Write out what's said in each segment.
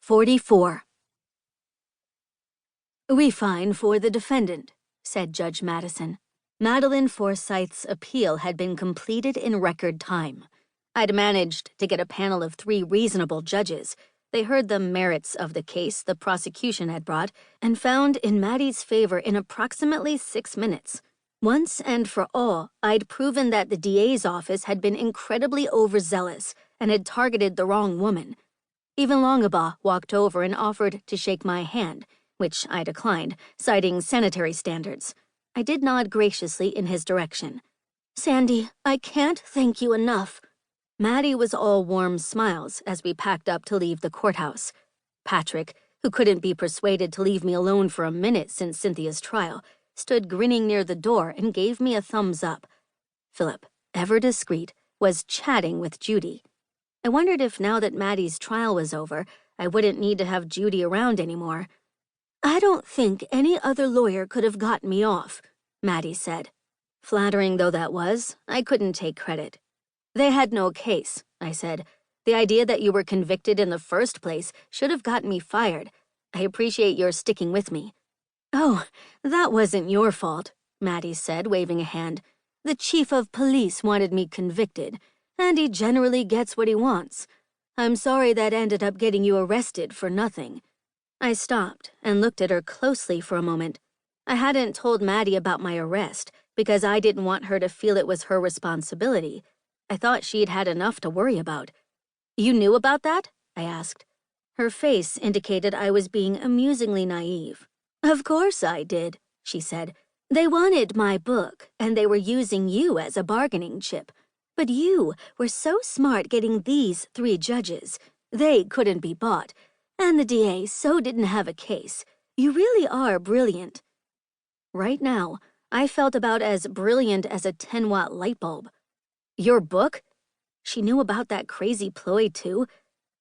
44. "We find for the defendant," said Judge Madison. Madeline Forsythe's appeal had been completed in record time. I'd managed to get a panel of 3 reasonable judges. They heard the merits of the case the prosecution had brought and found in Maddie's favor in approximately 6 minutes. Once and for all, I'd proven that the DA's office had been incredibly overzealous and had targeted the wrong woman. Even Longabaugh walked over and offered to shake my hand, which I declined, citing sanitary standards. I did nod graciously in his direction. "Sandy, I can't thank you enough." Maddie was all warm smiles as we packed up to leave the courthouse. Patrick, who couldn't be persuaded to leave me alone for a minute since Cynthia's trial, stood grinning near the door and gave me a thumbs up. Philip, ever discreet, was chatting with Judy. I wondered if now that Maddie's trial was over, I wouldn't need to have Judy around anymore. "I don't think any other lawyer could have gotten me off," Maddie said. Flattering though that was, I couldn't take credit. "They had no case," I said. "The idea that you were convicted in the first place should have gotten me fired. I appreciate your sticking with me." "Oh, that wasn't your fault," Maddie said, waving a hand. "The chief of police wanted me convicted, and he generally gets what he wants. I'm sorry that ended up getting you arrested for nothing." I stopped and looked at her closely for a moment. I hadn't told Maddie about my arrest because I didn't want her to feel it was her responsibility. I thought she'd had enough to worry about. "You knew about that?" I asked. Her face indicated I was being amusingly naive. "Of course I did," she said. "They wanted my book, and they were using you as a bargaining chip. But you were so smart getting these 3 judges. They couldn't be bought, and the DA so didn't have a case. You really are brilliant." Right now, I felt about as brilliant as a 10-watt light bulb. "Your book?" She knew about that crazy ploy, too.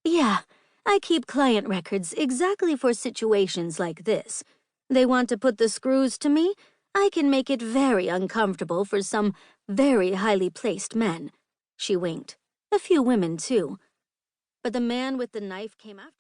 "Yeah, I keep client records exactly for situations like this. They want to put the screws to me? I can make it very uncomfortable for some very highly placed men." She winked. "A few women, too." But the man with the knife came after.